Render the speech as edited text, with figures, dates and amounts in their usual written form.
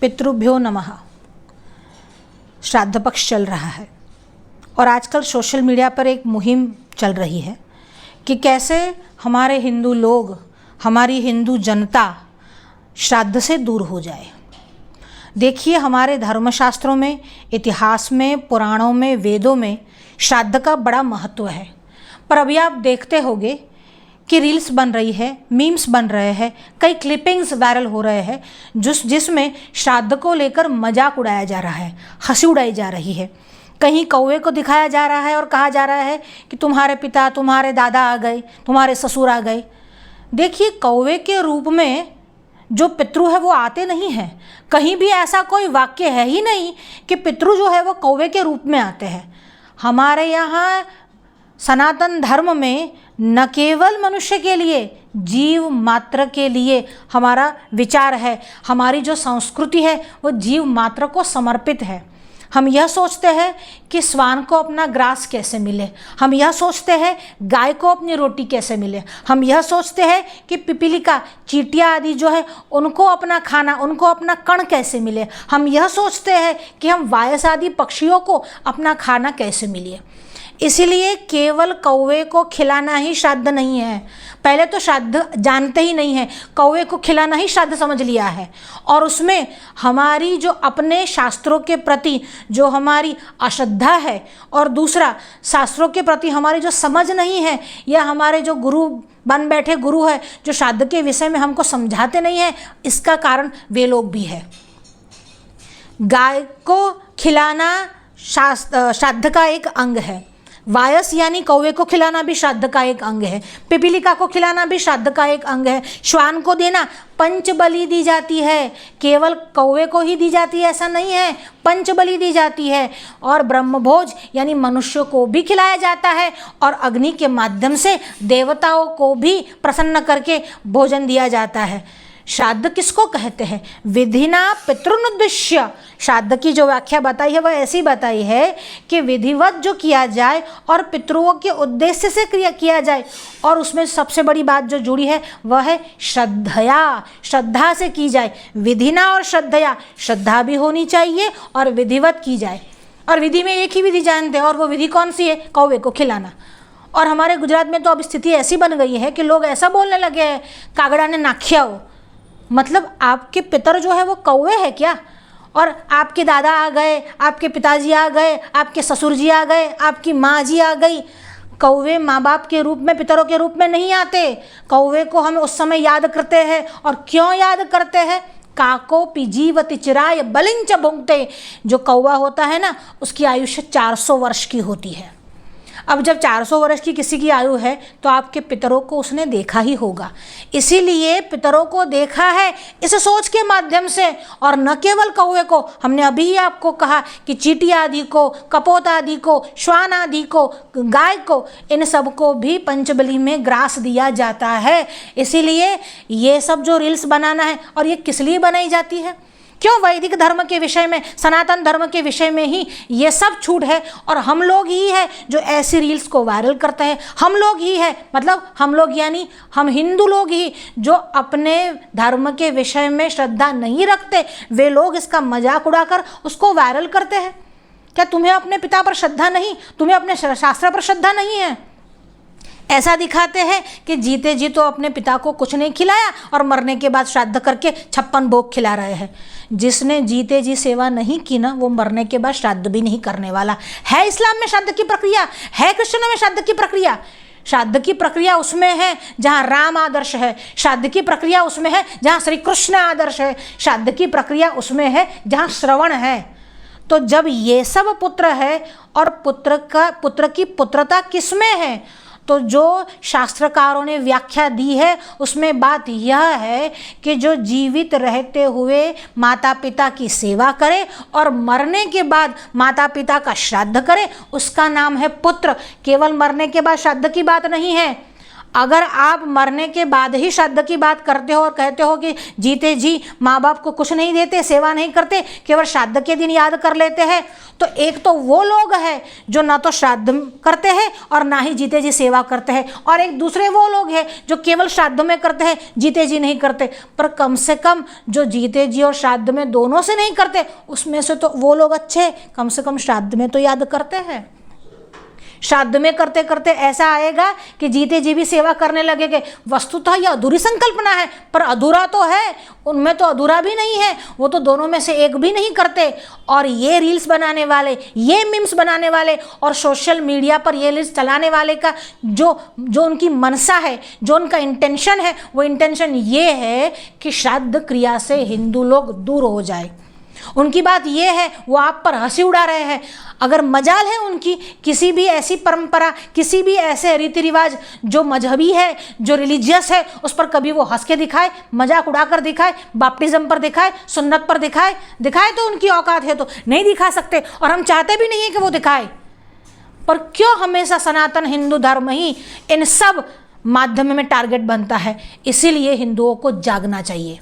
पितृभ्यो नमः। श्राद्ध पक्ष चल रहा है और आजकल सोशल मीडिया पर एक मुहिम चल रही है कि कैसे हमारे हिंदू लोग, हमारी हिंदू जनता श्राद्ध से दूर हो जाए। देखिए, हमारे धर्मशास्त्रों में, इतिहास में, पुराणों में, वेदों में श्राद्ध का बड़ा महत्व है। पर अभी आप देखते होंगे कि रील्स बन रही है, मीम्स बन रहे हैं, कई क्लिपिंग्स वायरल हो रहे हैं जिसमें श्राद्ध को लेकर मजाक उड़ाया जा रहा है, हंसी उड़ाई जा रही है। कहीं कौवे को दिखाया जा रहा है और कहा जा रहा है कि तुम्हारे पिता, तुम्हारे दादा आ गए, तुम्हारे ससुर आ गए। देखिए, कौवे के रूप में जो पितृ है वो आते नहीं हैं। कहीं भी ऐसा कोई वाक्य है ही नहीं कि पितृ जो है वो कौवे के रूप में आते हैं। हमारे यहाँ सनातन धर्म में न केवल मनुष्य के लिए, जीव मात्र के लिए हमारा विचार है। हमारी जो संस्कृति है वो जीव मात्र को समर्पित है। हम यह सोचते हैं कि श्वान को अपना ग्रास कैसे मिले, हम यह सोचते हैं गाय को अपनी रोटी कैसे मिले, हम यह सोचते हैं कि पिपीलिका, चींटियाँ आदि जो है उनको अपना खाना, उनको अपना कण कैसे मिले। हम यह सोचते हैं कि हम वायस आदि पक्षियों को अपना खाना कैसे मिले। इसीलिए केवल कौवे को खिलाना ही श्राद्ध नहीं है। पहले तो श्राद्ध जानते ही नहीं है, कौवे को खिलाना ही श्राद्ध समझ लिया है। और उसमें हमारी जो अपने शास्त्रों के प्रति जो हमारी अश्रद्धा है, और दूसरा शास्त्रों के प्रति हमारी जो समझ नहीं है, या हमारे जो गुरु बन बैठे गुरु है जो श्राद्ध के विषय में हमको समझाते नहीं है, इसका कारण वे लोग भी है। गाय को खिलाना श्राद्ध का एक अंग है। वायस यानी कौवे को खिलाना भी श्राद्ध का एक अंग है। पिपीलिका को खिलाना भी श्राद्ध का एक अंग है। श्वान को देना, पंच बलि दी जाती है। केवल कौवे को ही दी जाती है ऐसा नहीं है, पंच बलि दी जाती है। और ब्रह्मभोज यानी मनुष्यों को भी खिलाया जाता है और अग्नि के माध्यम से देवताओं को भी प्रसन्न करके भोजन दिया जाता है। श्राद्ध किसको कहते हैं? विधिना पितृनुद्दिश्य। श्राद्ध की जो व्याख्या बताई है वह ऐसी बताई है कि विधिवत जो किया जाए और पितृओं के उद्देश्य से क्रिया किया जाए। और उसमें सबसे बड़ी बात जो जुड़ी है वह है श्रद्धया, श्रद्धा से की जाए। विधिना और श्रद्धया, श्रद्धा भी होनी चाहिए और विधिवत की जाए। और विधि में एक ही विधि जानते हैं, और वो विधि कौन सी है? कौवे को खिलाना। और हमारे गुजरात में तो अब स्थिति ऐसी बन गई है कि लोग ऐसा बोलने लगे हैं, कागड़ा ने नाखिया हो। मतलब आपके पितर जो है वो कौवे है क्या? और आपके दादा आ गए, आपके पिताजी आ गए, आपके ससुर जी आ गए, आपकी माँ जी आ गई। कौवे माँ बाप के रूप में, पितरों के रूप में नहीं आते। कौवे को हम उस समय याद करते हैं। और क्यों याद करते हैं? काको पिजीव तिचराय बलिंच भुंगते। जो कौवा होता है ना, उसकी आयुष्य 400 वर्ष की होती है। अब जब 400 वर्ष की किसी की आयु है तो आपके पितरों को उसने देखा ही होगा। इसीलिए पितरों को देखा है इस सोच के माध्यम से। और न केवल कौवे को, हमने अभी ही आपको कहा कि चींटी आदि को, कपोत आदि को, श्वान आदि को, गाय को, इन सब को भी पंचबली में ग्रास दिया जाता है। इसीलिए ये सब जो रील्स बनाना है, और ये किस लिए बनाई जाती है? क्यों? वैदिक धर्म के विषय में, सनातन धर्म के विषय में ही ये सब छूट है। और हम लोग ही है जो ऐसी रील्स को वायरल करते हैं। हम लोग ही है, मतलब हम लोग यानी हम हिंदू लोग ही जो अपने धर्म के विषय में श्रद्धा नहीं रखते, वे लोग इसका मजाक उड़ाकर उसको वायरल करते हैं। क्या तुम्हें अपने पिता पर श्रद्धा नहीं? तुम्हें अपने शास्त्र पर श्रद्धा नहीं है? ऐसा दिखाते हैं कि जीते जी तो अपने पिता को कुछ नहीं खिलाया और मरने के बाद श्राद्ध करके 56 भोग खिला रहे हैं। जिसने जीते जी सेवा नहीं की ना, वो मरने के बाद श्राद्ध भी नहीं करने वाला है। इस्लाम में श्राद्ध की प्रक्रिया है, कृष्ण में श्राद्ध की प्रक्रिया। श्राद्ध की प्रक्रिया उसमें है जहाँ राम आदर्श है। श्राद्ध की प्रक्रिया उसमें है जहाँ श्री कृष्ण आदर्श है। श्राद्ध की प्रक्रिया उसमें है जहाँ श्रवण है। तो जब ये सब पुत्र है, और पुत्र की पुत्रता किसमें है? तो जो शास्त्रकारों ने व्याख्या दी है उसमें बात यह है कि जो जीवित रहते हुए माता पिता की सेवा करे और मरने के बाद माता पिता का श्राद्ध करे, उसका नाम है पुत्र। केवल मरने के बाद श्राद्ध की बात नहीं है। अगर आप मरने के बाद ही श्राद्ध की बात करते हो और कहते हो कि जीते जी माँ बाप को कुछ नहीं देते, सेवा नहीं करते, केवल श्राद्ध के दिन याद कर लेते हैं, तो एक तो वो लोग हैं जो ना तो श्राद्ध करते हैं और ना ही जीते जी सेवा करते हैं, और एक दूसरे वो लोग हैं जो केवल श्राद्ध में करते हैं, जीते जी नहीं करते। पर कम से कम जो जीते जी और श्राद्ध में दोनों से नहीं करते, उसमें से तो वो लोग अच्छे, कम से कम श्राद्ध में तो याद करते हैं। श्राद्ध में करते करते ऐसा आएगा कि जीते जी भी सेवा करने लगेंगे। वस्तुतः यह अधूरी संकल्पना है, पर अधूरा तो है, उनमें तो अधूरा भी नहीं है, वो तो दोनों में से एक भी नहीं करते। और ये रील्स बनाने वाले, ये मीम्स बनाने वाले और सोशल मीडिया पर ये रील्स चलाने वाले का जो उनकी मनसा है, जो उनका इंटेंशन है, वो इंटेंशन ये है कि श्राद्ध क्रिया से हिंदू लोग दूर हो जाए। उनकी बात यह है, वो आप पर हंसी उड़ा रहे हैं। अगर मजाल है उनकी किसी भी ऐसी परंपरा, किसी भी ऐसे रीति रिवाज जो मजहबी है, जो रिलीजियस है, उस पर कभी वो हंस के दिखाए, मजाक उड़ाकर दिखाए, बैप्टिज्म पर दिखाए, सुन्नत पर दिखाए तो उनकी औकात है, तो नहीं दिखा सकते और हम चाहते भी नहीं है कि वो दिखाए। पर क्यों हमेशा सनातन हिंदू धर्म ही इन सब माध्यम में टारगेट बनता है? इसीलिए हिंदुओं को जागना चाहिए।